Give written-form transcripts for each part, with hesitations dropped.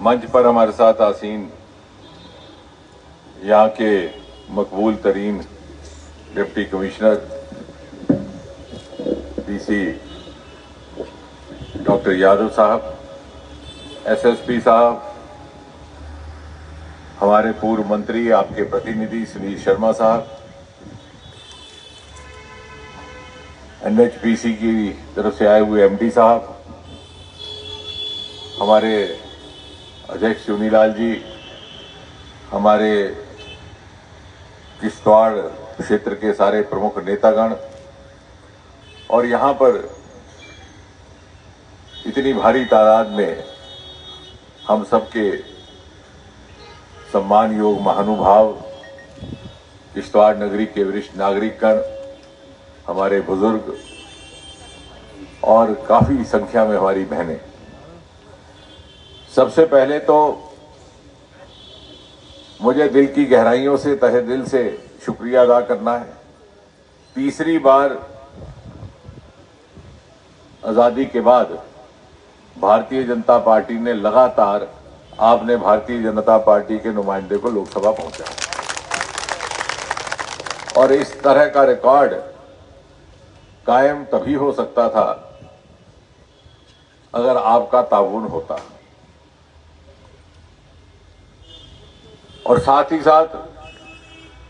मंच पर हमारे साथ आसीन यहाँ के मकबूल तरीन deputy commissioner DC doctor Yadav साहब, एसएसपी साहब, हमारे पूर्व मंत्री आपके प्रतिनिधि सुनील शर्मा साहब, एनएचपीसी की तरफ से आए हुए एमडी साहब, हमारे अध्यक्ष चुनीलाल जी, हमारे किश्तवाड़ क्षेत्र के सारे प्रमुख नेतागण और यहाँ पर इतनी भारी तादाद में हम सबके सम्मान योग महानुभाव, किश्तवाड़ नगरी के वरिष्ठ नागरिकगण, हमारे बुजुर्ग और काफी संख्या में हमारी बहनें। सबसे पहले तो मुझे दिल की गहराइयों से, तहे दिल से शुक्रिया अदा करना है। तीसरी बार आजादी के बाद भारतीय जनता पार्टी ने लगातार आपने भारतीय जनता पार्टी के नुमाइंदे को लोकसभा पहुंचाया और इस तरह का रिकॉर्ड कायम तभी हो सकता था अगर आपका ताउन होता। और साथ ही साथ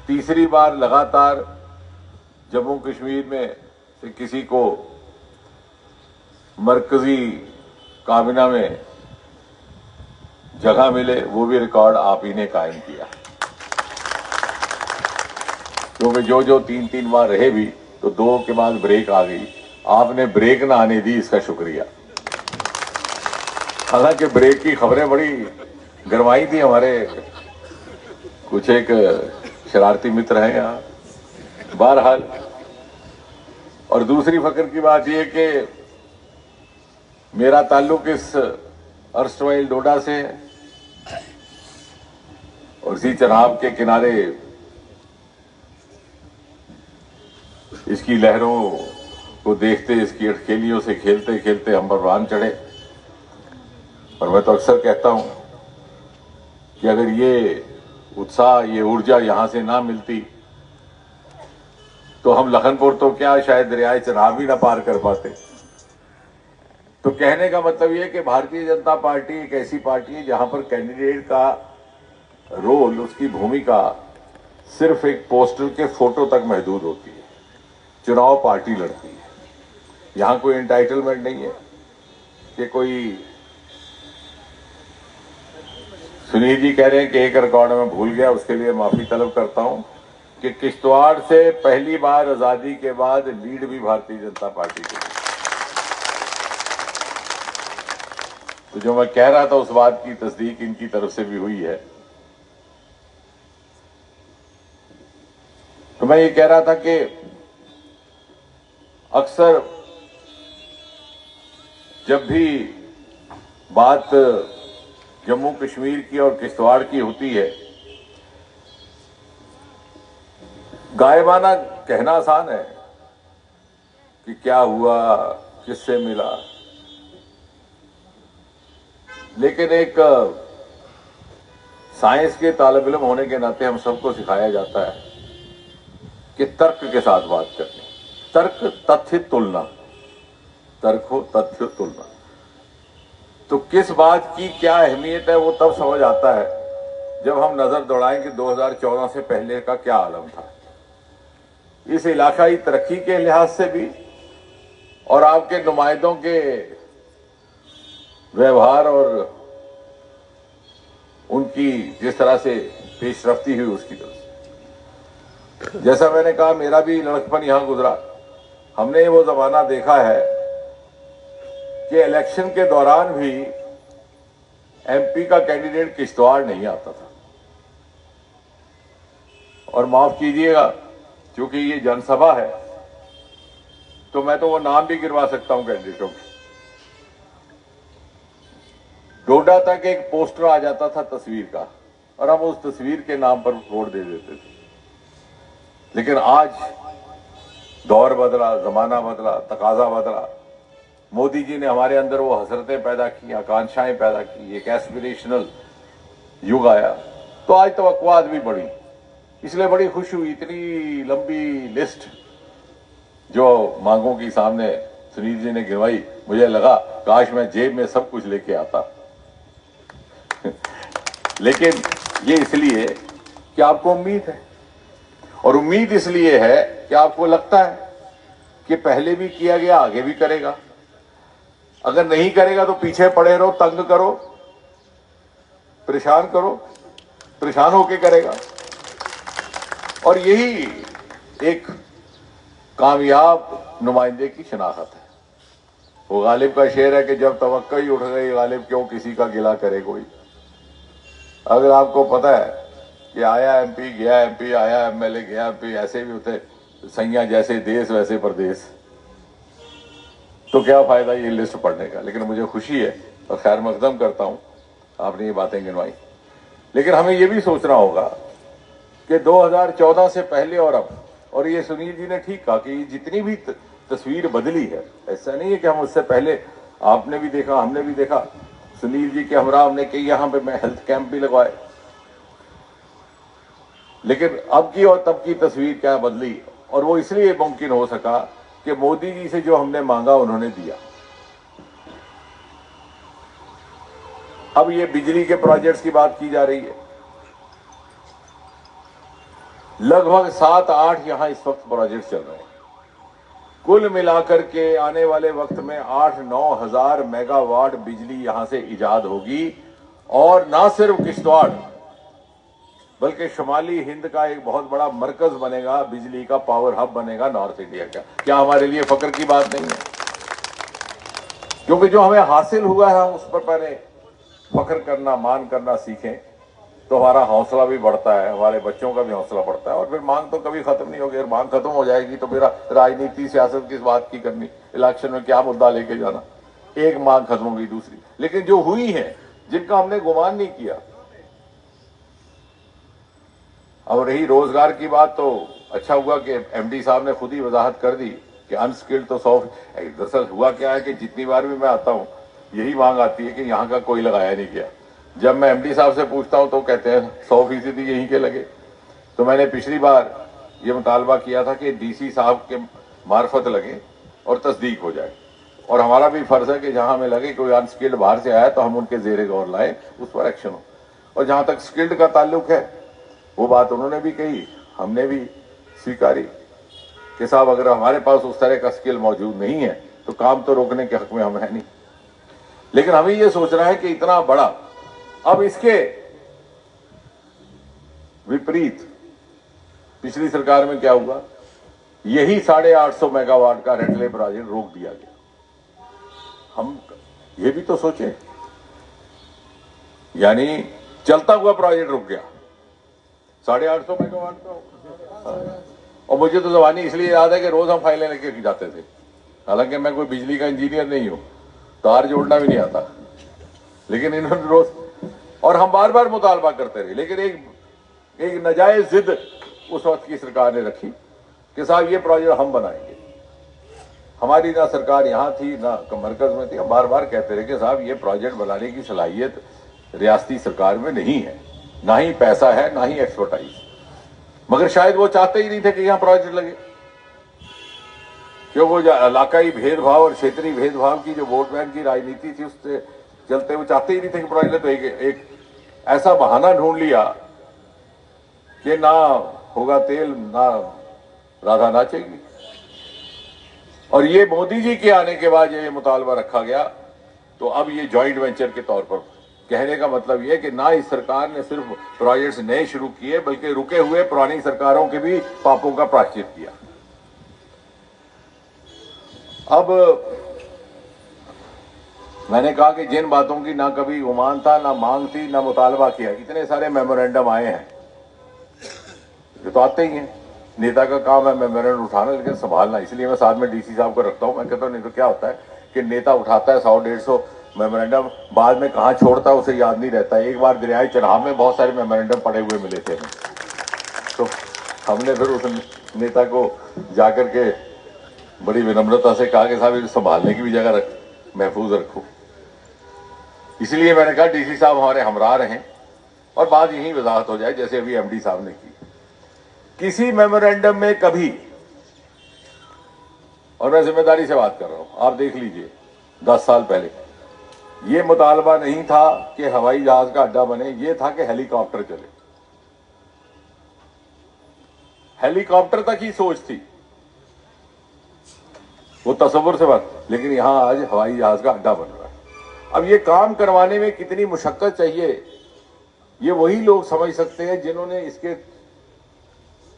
तीसरी बार लगातार जम्मू कश्मीर में से किसी को मरकजी काबिना में जगह मिले, वो भी रिकॉर्ड आप ही ने कायम किया। क्योंकि जो 3-3 बार रहे भी तो 2 के बाद ब्रेक आ गई, आपने ब्रेक ना आने दी, इसका शुक्रिया। हालांकि ब्रेक की खबरें बड़ी गरमाई थी, हमारे कुछ एक शरारती मित्र हैं यहाँ, बहरहाल। और दूसरी फक्र की बात यह कि मेरा ताल्लुक इस अर्स्टवाइल डोडा से है और इसी चनाब के किनारे इसकी लहरों को देखते, इसकी अटखेलियों से खेलते खेलते हम परवान चढ़े। और मैं तो अक्सर कहता हूं कि अगर ये उत्साह, ये ऊर्जा यहां से ना मिलती तो हम लखनपुर तो क्या, शायद दरियाए चनाब भी ना पार कर पाते। तो कहने का मतलब यह कि भारतीय जनता पार्टी एक ऐसी पार्टी है जहां पर कैंडिडेट का रोल, उसकी भूमिका सिर्फ एक पोस्टर के फोटो तक महदूद होती है। चुनाव पार्टी लड़ती है, यहां कोई एंटाइटलमेंट नहीं है कि कोई। सुनील जी कह रहे हैं कि एक रिकॉर्ड में भूल गया, उसके लिए माफी तलब करता हूं कि किश्तवाड़ से पहली बार आजादी के बाद लीड भी भारतीय जनता पार्टी की। तो जो मैं कह रहा था उस बात की तस्दीक इनकी तरफ से भी हुई है। तो मैं ये कह रहा था कि अक्सर जब भी बात जम्मू कश्मीर की और किश्तवाड़ की होती है, गायबाना कहना आसान है कि क्या हुआ, किससे मिला, लेकिन एक साइंस के तालिब इल्म होने के नाते हम सबको सिखाया जाता है कि तर्क के साथ बात करनी। तर्क, तथ्य, तुलना। तर्क हो, तथ्य, तुलना। तो किस बात की क्या अहमियत है वो तब समझ आता है जब हम नजर दौड़ाएं कि 2014 से पहले का क्या आलम था। इस इलाकाई तरक्की के लिहाज से भी और आपके नुमाइंदों के व्यवहार और उनकी जिस तरह से पेशरफ्ती हुई उसकी तरफ से। जैसा मैंने कहा, मेरा भी लड़कपन यहां गुजरा। हमने वो जमाना देखा है कि इलेक्शन के दौरान भी एमपी का कैंडिडेट किश्तवाड़ नहीं आता था। और माफ कीजिएगा, क्योंकि ये जनसभा है तो मैं तो वो नाम भी गिरवा सकता हूं कैंडिडेटों के। डोडा तक एक पोस्टर आ जाता था तस्वीर का और हम उस तस्वीर के नाम पर वोट दे देते थे। लेकिन आज दौर बदला, जमाना बदला, तकाजा बदला। मोदी जी ने हमारे अंदर वो हसरतें पैदा की, आकांक्षाएं पैदा की, एक एस्पिरेशनल युग आया। तो आज तवक्कुआत भी बढ़ी, इसलिए बड़ी खुशी हुई। इतनी लंबी लिस्ट जो मांगों की सामने सुनील जी ने गिनवाई, मुझे लगा काश मैं जेब में सब कुछ लेके आता। लेकिन ये इसलिए कि आपको उम्मीद है, और उम्मीद इसलिए है कि आपको लगता है कि पहले भी किया गया, आगे भी करेगा। अगर नहीं करेगा तो पीछे पड़े रहो, तंग करो, परेशान करो, परेशान होके करेगा। और यही एक कामयाब नुमाइंदे की शनाख्त है। वो गालिब का शेर है कि जब तवक्को ही उठ गई गालिब, क्यों किसी का गिला करे कोई। अगर आपको पता है कि आया एमपी, गया एमपी, आया एमएलए, गया एमपी, ऐसे भी होते सैया जैसे देश वैसे प्रदेश, तो क्या फायदा ये लिस्ट पढ़ने का। लेकिन मुझे खुशी है और खैर मकदम करता हूं आपने ये बातें गिनवाई। लेकिन हमें ये भी सोचना होगा कि 2014 से पहले और अब, और ये सुनील जी ने ठीक कहा कि जितनी भी तस्वीर बदली है, ऐसा नहीं है कि हम उससे पहले, आपने भी देखा, हमने भी देखा, सुनील जी के हमरा हमने कई यहां पे मैं हेल्थ कैंप भी लगवाए। लेकिन अब की और तब की तस्वीर क्या बदली, और वो इसलिए मुमकिन हो सका कि मोदी जी से जो हमने मांगा उन्होंने दिया। अब ये बिजली के प्रोजेक्ट्स की बात की जा रही है, लगभग 7-8 यहां इस वक्त प्रोजेक्ट चल रहे हैं। कुल मिलाकर के आने वाले वक्त में 8-9 हजार मेगावाट बिजली यहां से इजाद होगी, और ना सिर्फ किश्तवाड़ बल्कि शुमाली हिंद का एक बहुत बड़ा मरकज बनेगा, बिजली का पावर हब बनेगा नॉर्थ इंडिया का। क्या हमारे लिए फक्र की बात नहीं है? क्योंकि जो हमें हासिल हुआ है हम उस पर पहले फक्र करना, मान करना सीखें, तो हमारा हौसला भी बढ़ता है, हमारे बच्चों का भी हौसला बढ़ता है। और फिर मांग तो कभी खत्म नहीं होगी, और मांग खत्म हो जाएगी तो फिर राजनीति सियासत किस बात की करनी, इलेक्शन में क्या मुद्दा लेके जाना। एक मांग खत्म होगी, दूसरी। लेकिन जो हुई है, जिनका हमने गुमान नहीं किया। और रही रोजगार की बात, तो अच्छा हुआ कि एमडी साहब ने खुद ही वजाहत कर दी कि अनस्किल्ड तो 100। दरअसल हुआ क्या है कि जितनी बार भी मैं आता हूं यही मांग आती है कि यहाँ का कोई लगाया नहीं गया। जब मैं एमडी साहब से पूछता हूं तो कहते हैं 100% यहीं के लगे। तो मैंने पिछली बार ये मुतालबा किया था कि डीसी साहब के मार्फत लगे और तस्दीक हो जाए, और हमारा भी फर्ज है कि जहां हमें लगे कोई अनस्किल्ड बाहर से आया तो हम उनके जेरे गौर लाएं, उस पर एक्शन हो। और जहां तक स्किल्ड का ताल्लुक है, वो बात उन्होंने भी कही, हमने भी स्वीकारी कि साहब अगर हमारे पास उस तरह का स्किल मौजूद नहीं है तो काम तो रोकने के हक में हम है नहीं। लेकिन हमें यह सोचना है कि इतना बड़ा, अब इसके विपरीत पिछली सरकार में क्या हुआ, यही 850 मेगावाट का रेटले प्रोजेक्ट रोक दिया गया। हम ये भी तो सोचे, यानी चलता हुआ प्रोजेक्ट रुक गया 850 मेगावाट का। और मुझे तो जबानी इसलिए याद है कि रोज हम फाइलें लेके जाते थे, हालांकि मैं कोई बिजली का इंजीनियर नहीं हूं, तार जोड़ना भी नहीं आता, लेकिन इन्होंने रोज, और हम बार बार मुतालबा करते रहे। लेकिन एक नाजायज जिद उस वक्त की सरकार ने रखी कि साहब ये प्रोजेक्ट हम बनाएंगे। हमारी ना सरकार यहां थी ना मरकज में थी, हम बार बार कहते रहे कि साहब ये प्रोजेक्ट बनाने की सलाहियत रियासती सरकार में नहीं है, ना ही पैसा है, ना ही एक्सपर्टाइज। मगर शायद वो चाहते ही नहीं थे कि यहां प्रोजेक्ट लगे, क्योंकि वो इलाकाई भेदभाव और क्षेत्रीय भेदभाव की जो वोट बैंक की राजनीति थी उससे चलते हुए चाहते ही नहीं थे कि प्रोजेक्ट। तो एक ऐसा बहाना ढूंढ लिया कि ना होगा तेल ना राधा नाचेगी। और ये मोदी जी के आने के बाद ये मुतालबा रखा गया, तो अब ये जॉइंट वेंचर के तौर पर, कहने का मतलब यह कि ना इस सरकार ने सिर्फ प्रोजेक्ट्स नए शुरू किए बल्कि रुके हुए पुरानी सरकारों के भी पापों का प्रायश्चित किया। अब मैंने कहा कि जिन बातों की ना कभी गुमान था, ना मांग थी, ना मुतालबा किया, इतने सारे मेमोरेंडम आए हैं, ये तो आते ही हैं। नेता का काम है मेमोरेंडम उठाना, लेकिन संभालना। इसलिए मैं साथ में डीसी साहब को रखता हूं। मैं कहता हूं नहीं तो क्या होता है कि नेता उठाता है 100-150 मेमोरेंडम, बाद में कहां छोड़ता है उसे याद नहीं रहता है। एक बार दरियाई चढ़ाव में बहुत सारे मेमोरेंडम पड़े हुए मिले थे, तो हमने फिर उस नेता को जाकर के बड़ी विनम्रता से कहा कि साहब इसे संभालने की भी जगह महफूज रखो। इसलिए मैंने कहा डीसी साहब हमारे हमराह हैं और बात यही वजाहत हो जाए जैसे अभी एमडी साहब ने की। किसी मेमोरेंडम में कभी, और मैं जिम्मेदारी से बात कर रहा हूं, आप देख लीजिए 10 साल पहले ये मुतालबा नहीं था कि हवाई जहाज का अड्डा बने, ये था कि हेलीकॉप्टर चले। हेलीकॉप्टर तक ही सोच थी, वो तसव्वुर से बात, लेकिन यहां आज हवाई जहाज का अड्डा बन रहा है। अब ये काम करवाने में कितनी मुशक्कत चाहिए ये वही लोग समझ सकते हैं जिन्होंने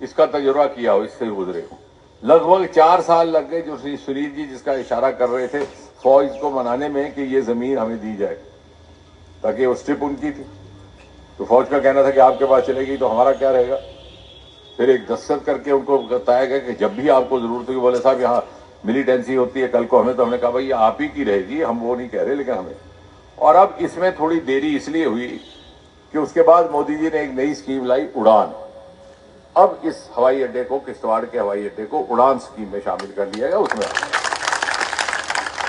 इसका तजुर्बा किया हो, इससे गुजरे हो। लगभग 4 साल लग गए, जो सुनील जी जिसका इशारा कर रहे थे, फौज को मनाने में कि ये जमीन हमें दी जाए, ताकि वो स्ट्रिप उनकी थी। तो फौज का कहना था कि आपके पास चलेगी तो हमारा क्या रहेगा। फिर एक दस्तखत करके उनको बताया गया कि जब भी आपको जरूरत होगी, बोले साहब यहाँ मिलिटेंसी होती है कल को हमें, तो हमने कहा भाई आप ही की रहेगी, हम वो नहीं कह रहे, लेकिन हमें। और अब इसमें थोड़ी देरी इसलिए हुई कि उसके बाद मोदी जी ने एक नई स्कीम लाई, उड़ान। अब इस हवाई अड्डे को, किश्तवाड़ के हवाई अड्डे को उड़ान स्कीम में शामिल कर लिया गया। उसमें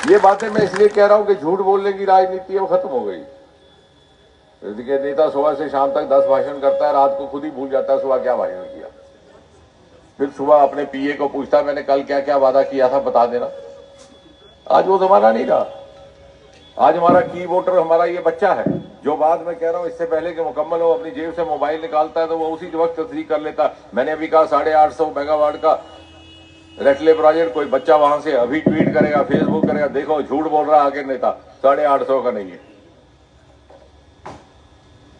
ये बातें मैं इसलिए कह रहा हूं कि झूठ बोलने की राजनीति अब खत्म हो गई। देखिए नेता सुबह से शाम तक 10 भाषण करता है, रात को खुद ही भूल जाता है सुबह क्या भाषण किया। फिर सुबह अपने पीए को पूछता है मैंने कल क्या क्या वादा किया था बता देना। आज वो जमाना नहीं रहा। आज हमारा की वोटर हमारा ये बच्चा है जो बाद में कह रहा हूं इससे पहले कि मुकम्मल हो अपनी जेब से मोबाइल निकालता है तो वो उसी वक्त तस्दीक कर लेता। मैंने अभी कहा 850 मेगावाट का रेटले प्रोजेक्ट, कोई बच्चा वहां से अभी ट्वीट करेगा, फेसबुक करेगा, देखो झूठ बोल रहा आगे नेता, 850 का नहीं है।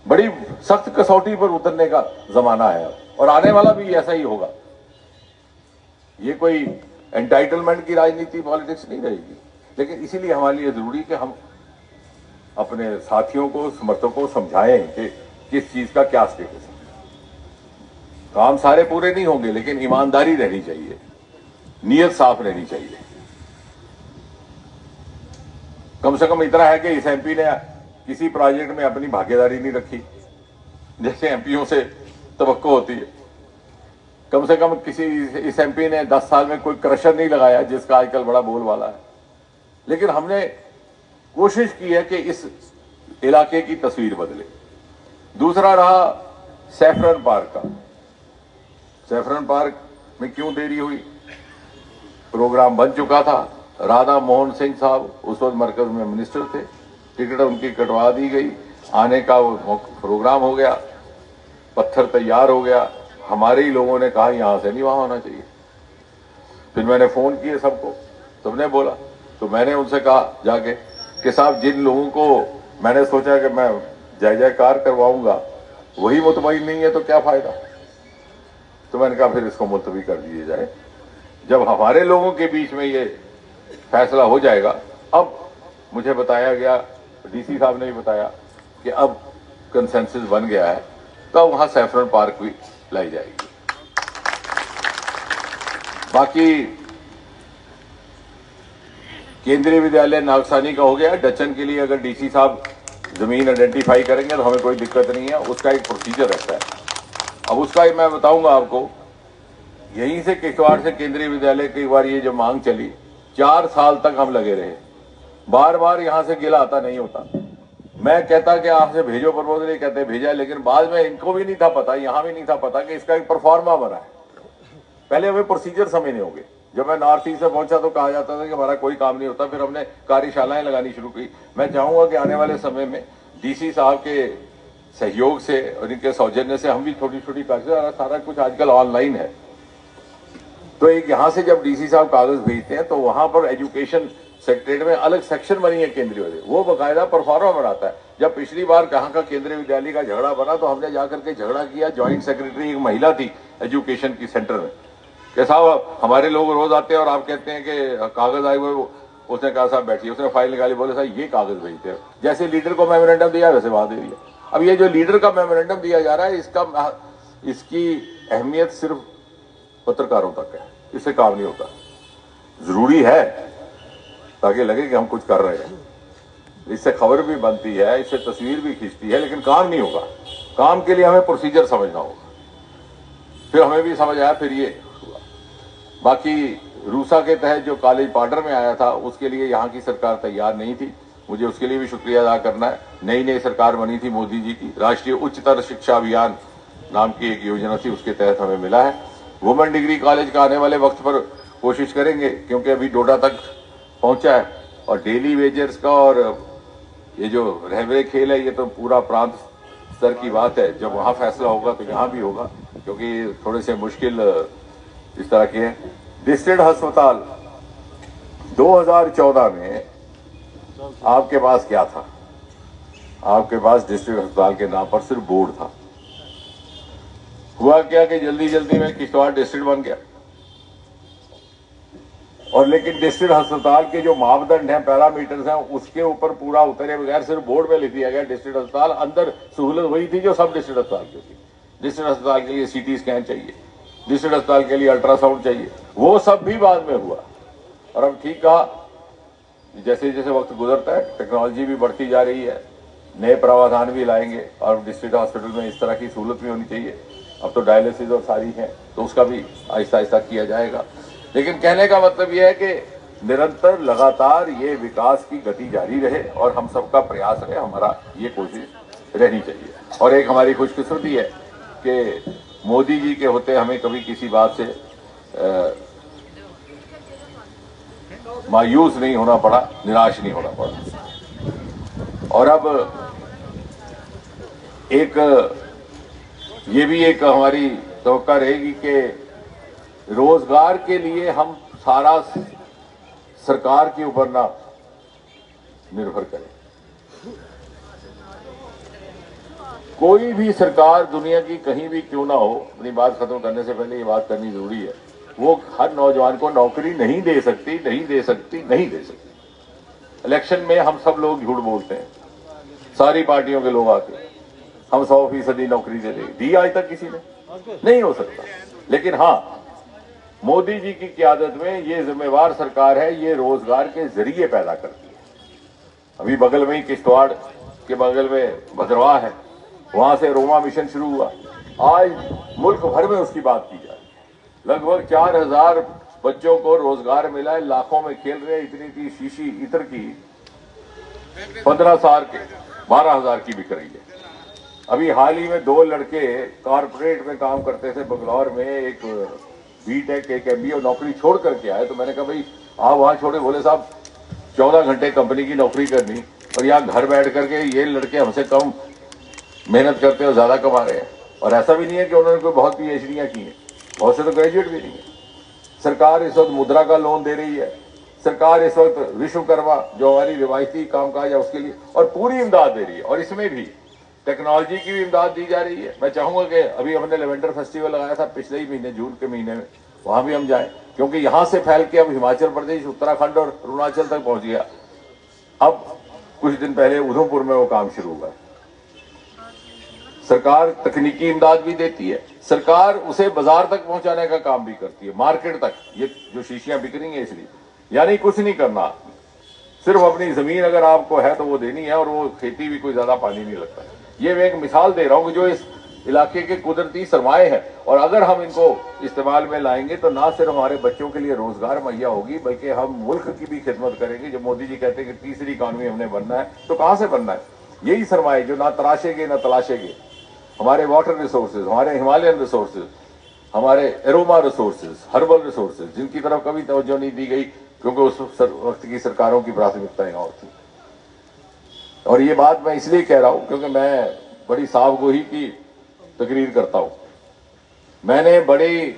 बड़ी सख्त कसौटी पर उतरने का जमाना है और आने वाला भी ऐसा ही होगा। ये कोई एंटाइटलमेंट की राजनीति, पॉलिटिक्स नहीं रहेगी। लेकिन इसीलिए हमारे लिए जरूरी कि हम अपने साथियों को, समर्थकों को समझाएं कि किस चीज का क्या स्टेटस है। काम सारे पूरे नहीं होंगे, लेकिन ईमानदारी रहनी चाहिए, नीयत साफ रहनी चाहिए। कम से कम इतना है कि इस एमपी ने किसी प्रोजेक्ट में अपनी भागीदारी नहीं रखी, जैसे एमपीओ से तवक्को होती है। कम से कम किसी इस एमपी ने 10 साल में कोई क्रशर नहीं लगाया, जिसका आजकल बड़ा बोलबाला है। लेकिन हमने कोशिश की है कि इस इलाके की तस्वीर बदले। दूसरा रहा सैफरन पार्क का। सैफरन पार्क में क्यों देरी हुई? प्रोग्राम बन चुका था। राधा मोहन सिंह साहब उस वक्त मरकज में मिनिस्टर थे, टिकट उनकी कटवा दी गई, आने का वो प्रोग्राम हो गया, पत्थर तैयार हो गया। हमारे ही लोगों ने कहा यहां से नहीं वहां होना चाहिए। फिर मैंने फोन किए सबको, सबने बोला। तो मैंने उनसे कहा जाके कि साहब जिन लोगों को मैंने सोचा कि मैं जय जयकार करवाऊंगा वही मुतमईन नहीं है तो क्या फायदा। तो मैंने कहा फिर इसको मुलतवी कर दिया जाए। जब हमारे लोगों के बीच में ये फैसला हो जाएगा, अब मुझे बताया गया, डीसी साहब ने भी बताया कि अब कंसेंसस बन गया है, तो वहां सैफरन पार्क भी लाई जाएगी। बाकी केंद्रीय विद्यालय नागसानी का हो गया। डचन के लिए अगर डीसी साहब जमीन आइडेंटिफाई करेंगे तो हमें कोई दिक्कत नहीं है, उसका एक प्रोसीजर रहता है। अब उसका मैं बताऊंगा आपको। यहीं से किश्तवाड़ से केंद्रीय विद्यालय की बार ये जो मांग चली, 4 साल तक हम लगे रहे। बार बार यहां से गिला आता नहीं होता। मैं कहता कि आपसे भेजो प्रपोजल, नहीं कहते भेजा, लेकिन बाद में इनको भी नहीं था पता, यहां भी नहीं था पता कि इसका एक परफॉर्मा बना है। पहले हमें प्रोसीजर समझने होंगे। जब मैं नॉर्थ ईस्ट से पहुंचा तो कहा जाता था कि हमारा कोई काम नहीं होता। फिर हमने कार्यशालाएं लगानी शुरू की। मैं चाहूंगा कि आने वाले समय में डीसी साहब के सहयोग से और इनके सौजन्य से हम भी छोटी छोटी सारा कुछ आजकल ऑनलाइन है। तो एक यहां से जब डीसी साहब कागज भेजते हैं तो वहां पर एजुकेशन सेक्रेटरीट में अलग सेक्शन बनी है केंद्रीय विद्यालय, वो बाकायदा परफॉर्मा बनाता है। जब पिछली बार कहाँ का केंद्रीय विद्यालय का झगड़ा बना तो हमने जाकर के झगड़ा किया। ज्वाइंट सेक्रेटरी एक महिला थी एजुकेशन की सेंटर में, कि साहब हमारे लोग रोज आते हैं और आप कहते हैं कि कागज आए हुए। उसने कहा साहब बैठिए, उसने फाइल निकाली, बोले साहब ये कागज भेजते हैं। जैसे लीडर को मेमोरेंडम दिया वैसे वहां दे दिया। अब ये जो लीडर का मेमोरेंडम दिया जा रहा है, इसकी अहमियत सिर्फ पत्रकारों तक है, इससे काम नहीं होता। जरूरी है ताकि लगे कि हम कुछ कर रहे हैं, इससे खबर भी बनती है, इससे तस्वीर भी खींचती है, लेकिन काम नहीं होगा। काम के लिए हमें प्रोसीजर समझना होगा। फिर हमें भी समझ आया, फिर ये हुआ। बाकी रूसा के तहत जो कॉलेज पार्डर में आया था उसके लिए यहाँ की सरकार तैयार नहीं थी। मुझे उसके लिए भी शुक्रिया अदा करना है। नई नई सरकार बनी थी मोदी जी की, राष्ट्रीय उच्चतर शिक्षा अभियान नाम की एक योजना थी, उसके तहत हमें मिला है। वुमेन डिग्री कॉलेज का आने वाले वक्त पर कोशिश करेंगे, क्योंकि अभी डोडा तक पहुंचा है। और डेली वेजर्स का और ये जो रहबरे खेल है, ये तो पूरा प्रांत स्तर की बात है। जब वहां फैसला होगा तो यहाँ भी होगा, क्योंकि थोड़े से मुश्किल इस तरह के हैं। डिस्ट्रिक्ट अस्पताल 2014 में आपके पास क्या था? आपके पास डिस्ट्रिक्ट अस्पताल के नाम पर सिर्फ बोर्ड था। हुआ क्या कि जल्दी जल्दी में किश्तवाड़ डिस्ट्रिक्ट बन गया, और लेकिन डिस्ट्रिक्ट अस्पताल के जो मापदंड हैं, पैरामीटर्स हैं, उसके ऊपर पूरा उतरे बगैर सिर्फ बोर्ड में लिख दिया गया डिस्ट्रिक्ट अस्पताल। अंदर सहूलत वही थी जो सब डिस्ट्रिक्ट अस्पताल की थी। डिस्ट्रिक्ट अस्पताल के लिए सीटी स्कैन चाहिए, डिस्ट्रिक्ट अस्पताल के लिए अल्ट्रासाउंड चाहिए, वो सब भी बाद में हुआ। और अब ठीक कहा, जैसे जैसे वक्त गुजरता है टेक्नोलॉजी भी बढ़ती जा रही है, नए प्रावधान भी लाएंगे, और डिस्ट्रिक्ट हॉस्पिटल में इस तरह की सहूलत भी होनी चाहिए। अब तो डायलिसिस और सारी है, तो उसका भी आहिस्ता आहिस्ता किया जाएगा। लेकिन कहने का मतलब यह है कि निरंतर लगातार ये विकास की गति जारी रहे और हम सबका प्रयास रहे, हमारा ये कोशिश रहनी चाहिए। और एक हमारी खुशकिस्मती है कि मोदी जी के होते हमें कभी किसी बात से मायूस नहीं होना पड़ा, निराश नहीं होना पड़ा। और अब एक ये भी एक हमारी तवक्का रहेगी कि रोजगार के लिए हम सारा सरकार के ऊपर ना निर्भर करें। कोई भी सरकार दुनिया की कहीं भी क्यों ना हो, अपनी बात खत्म करने से पहले ये बात करनी जरूरी है, वो हर नौजवान को नौकरी नहीं दे सकती। इलेक्शन में हम सब लोग झूठ बोलते हैं, सारी पार्टियों के लोग आके हम 100% नौकरी दे दें, दी आज तक किसी ने नहीं हो सकता। लेकिन हाँ, मोदी जी की क़यादत में ये जिम्मेवार सरकार है, ये रोजगार के जरिए पैदा करती है। अभी बगल में ही किश्तवाड़ के बगल में भद्रवाह है, वहां से रोमा मिशन शुरू हुआ। आज मुल्क भर में उसकी बात की जा रही है। लगभग 4000 बच्चों को रोजगार मिला है, लाखों में खेल रहे। इतनी शीशी इत्र की 15 साल के 12,000 की बिक रही है। अभी हाल ही में 2 लड़के कारपोरेट में काम करते थे बंगलौर में, एक बीटेक एक MBA नौकरी छोड़ करके आए। तो मैंने कहा भाई आप वहां छोड़े? बोले साहब 14 घंटे कंपनी की नौकरी करनी और यहाँ घर बैठ करके ये लड़के हमसे कम मेहनत करते और ज्यादा कमा रहे हैं। और ऐसा भी नहीं है कि उन्होंने कोई बहुत PhDयां की हैं, बहुत से तो ग्रेजुएट भी नहीं है। सरकार इस वक्त मुद्रा का लोन दे रही है, सरकार इस वक्त विश्वकर्मा जो हमारी रिवायती कामकाज है उसके लिए और पूरी इमदाद दे रही है। और इसमें भी टेक्नोलॉजी की भी इमदाद दी जा रही है। मैं चाहूंगा कि अभी हमने लेवेंडर फेस्टिवल लगाया था पिछले ही महीने, जून के महीने में, वहां भी हम जाएं, क्योंकि यहां से फैल के अब हिमाचल प्रदेश, उत्तराखंड और अरुणाचल तक पहुंच गया। अब कुछ दिन पहले उधमपुर में वो काम शुरू हुआ है। सरकार तकनीकी इमदाद भी देती है, सरकार उसे बाजार तक पहुंचाने का काम भी करती है, मार्केट तक। ये जो शीशियां बिक रही हैं इसलिए, यानी कुछ नहीं करना, सिर्फ अपनी जमीन अगर आपको है तो वो देनी है, और वो खेती भी कोई ज्यादा पानी नहीं लगता। ये मैं एक मिसाल दे रहा हूं कि जो इस इलाके के कुदरती सरमाए हैं, और अगर हम इनको इस्तेमाल में लाएंगे तो ना सिर्फ हमारे बच्चों के लिए रोजगार मुहैया होगी, बल्कि हम मुल्क की भी खिदमत करेंगे। जब मोदी जी कहते हैं कि तीसरी इकॉनमी हमने बनना है, तो कहां से बनना है? यही सरमाए जो ना तराशेंगे ना तलाशेंगे। हमारे वाटर रिसोर्सेज, हमारे हिमालयन रिसोर्सेज, हमारे एरोमा रिसोर्सेज, हर्बल रिसोर्सेज, जिनकी तरफ कभी तवज्जो नहीं दी गई क्योंकि उस वक्त की सरकारों की प्राथमिकताएं और थी। और ये बात मैं इसलिए कह रहा हूं क्योंकि मैं बड़ी साफगोही की तकरीर करता हूं। मैंने बड़ी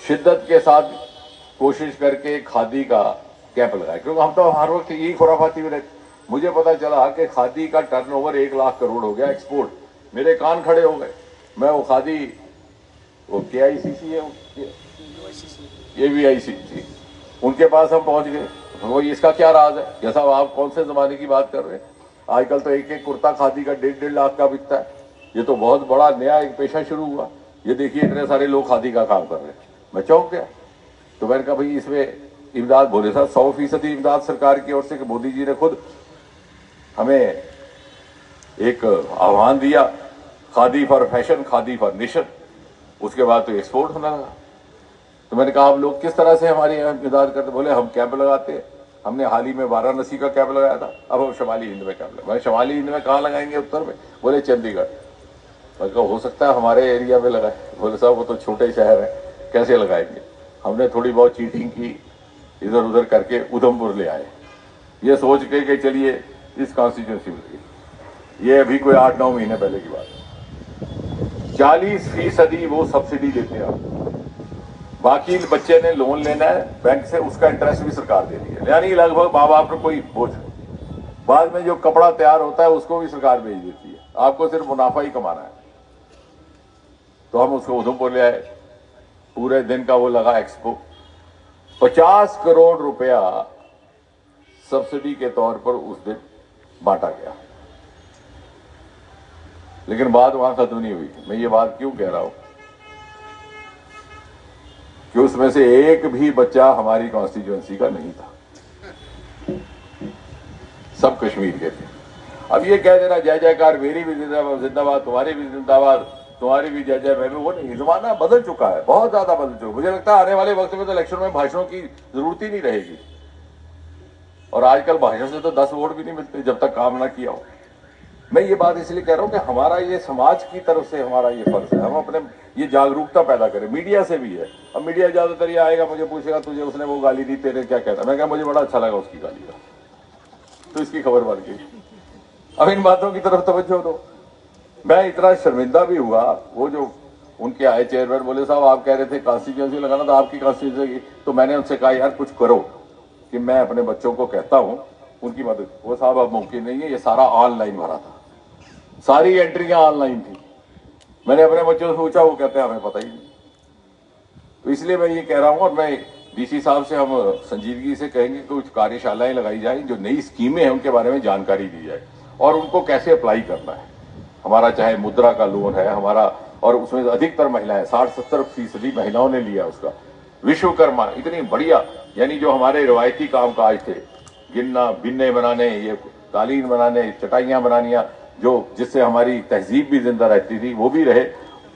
शिद्दत के साथ कोशिश करके खादी का कैंप लगाया, क्योंकि हम तो हर वक्त यही खुराफाती में रहते। मुझे पता चला कि खादी का टर्नओवर 1 लाख करोड़ हो गया एक्सपोर्ट। मेरे कान खड़े हो गए। मैं वो खादी, वो KICC है, AVIC, उनके पास हम पहुंच गए। वो इसका क्या राज है? या साहब आप कौन से जमाने की बात कर रहे हैं? आजकल तो एक कुर्ता खादी का 1.5 लाख का बिकता है। ये तो बहुत बड़ा नया एक पेशा शुरू हुआ। ये देखिए इतने सारे लोग खादी का काम कर रहे हैं। मैं चौंक गया। तो मैंने कहा भाई इसमें इमदाद, बोले साहब 100% इमदाद सरकार की ओर से, कि मोदी जी ने खुद हमें एक आह्वान दिया, khadi for fashion, khadi for nation. उसके बाद तो एक्सपोर्ट होने लगा। तो मैंने कहा आप लोग किस तरह से हमारी इमदाद करते? बोले हम कैंप लगाते हैं। हमने हाल ही में वाराणसी का कैंप लगाया था, अब हम शुमाली हिंद में कैंप लगाए। शुमाली हिंद में कहाँ लगाएंगे? उत्तर में। बोले चंडीगढ़। मैं कहा हो सकता है हमारे एरिया में लगाए। बोले साहब वो तो छोटे शहर है, कैसे लगाएंगे? हमने थोड़ी बहुत चीटिंग की, इधर उधर करके उधमपुर ले आए, ये सोच के कि चलिए इस कॉन्स्टिट्यूंसी में। ये अभी कोई 8-9 महीने पहले की बात है। 40% वो सब्सिडी देते हैं आप, बाकी बच्चे ने लोन लेना है बैंक से, उसका इंटरेस्ट भी सरकार दे रही है, यानी लगभग माँ बाप पर कोई बोझ नहीं। बाद में जो कपड़ा तैयार होता है उसको भी सरकार भेज देती है, आपको सिर्फ मुनाफा ही कमाना है। तो हम उसको उधमपुर ले आए, पूरे दिन का वो लगा एक्सपो। 50 करोड़ रुपया सब्सिडी के तौर पर उस दिन बांटा गया। लेकिन बात वहां खत्म नहीं हुई। मैं ये बात क्यों कह रहा हूं कि उसमें से एक भी बच्चा हमारी कॉन्स्टिट्यूएंसी का नहीं था, सब कश्मीर के थे। अब ये कह देना जय जयकार मेरी भी जिंदाबाद, तुम्हारी भी जिंदाबाद, तुम्हारी भी जय जय मैं भी, वो नहीं। जमाना बदल चुका है, बहुत ज्यादा बदल चुका है। मुझे लगता है आने वाले वक्त में तो इलेक्शन में भाषणों की जरूरत ही नहीं रहेगी। और आजकल भाषण से तो 10 वोट भी नहीं मिलते जब तक काम ना किया हो। मैं ये बात इसलिए कह रहा हूं कि हमारा ये समाज की तरफ से हमारा ये फर्ज है, हम अपने ये जागरूकता पैदा करें। मीडिया से भी है। अब मीडिया ज्यादातर ये आएगा, मुझे पूछेगा तुझे उसने वो गाली दी, तेरे क्या कहता? मैं कहा मुझे बड़ा अच्छा लगा उसकी गाली का, तो इसकी खबर बन गई। अब इन बातों की तरफ तवज्जो दो। मैं इतना शर्मिंदा भी हुआ, वो जो उनके आए चेयरमैन बोले साहब आप कह रहे थे कॉन्स्टिट्यूंसी लगाना, तो आपकी कॉन्स्टिट्यूंसी, तो मैंने उनसे कहा यार कुछ करो कि मैं अपने बच्चों को कहता हूं उनकी मदद। वो साहब अब मुमकिन नहीं है, ये सारा ऑनलाइन भरा था, सारी एंट्रियां ऑनलाइन थी। मैंने अपने बच्चों से पूछा, वो कहते हैं हमें पता ही नहीं। तो इसलिए मैं ये कह रहा हूं, और मैं डीसी साहब से हम संजीदगी से कहेंगे कि कुछ कार्यशालाएं लगाई जाए, जो नई स्कीमें हैं उनके बारे में जानकारी दी जाए और उनको कैसे अप्लाई करना है। हमारा चाहे मुद्रा का लोन है हमारा, और उसमें अधिकतर महिलाएं, 60-70% महिलाओं ने लिया उसका। विश्वकर्मा इतनी बढ़िया, यानी जो हमारे रिवायती काम काज थे, गिनना, बिन्ने बनाने, ये कालीन बनाने, चटाइयां बनानियां, जो जिससे हमारी तहजीब भी जिंदा रहती थी, वो भी रहे।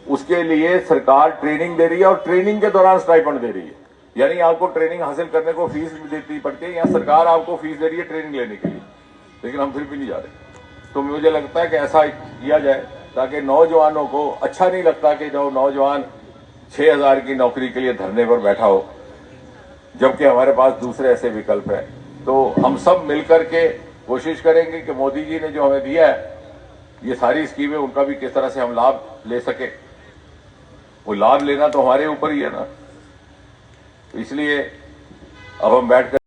उसके लिए सरकार ट्रेनिंग दे रही है और ट्रेनिंग के दौरान स्टाइपेंड दे रही है। यानी आपको ट्रेनिंग हासिल करने को फीस भी देती पड़ती है, या सरकार आपको फीस दे रही है ट्रेनिंग लेने के लिए, लेकिन हम फिर भी नहीं जा रहे। तो मुझे लगता है कि ऐसा किया जाए ताकि नौजवानों को अच्छा नहीं लगता कि जो नौजवान 6,000 की नौकरी के लिए धरने पर बैठा हो, जबकि हमारे पास दूसरे ऐसे विकल्प है। तो हम सब मिलकर के कोशिश करेंगे कि मोदी जी ने जो हमें दिया है ये सारी स्कीमें, उनका भी किस तरह से हम लाभ ले सके। वो लाभ लेना तो हमारे ऊपर ही है ना। तो इसलिए अब हम बैठ कर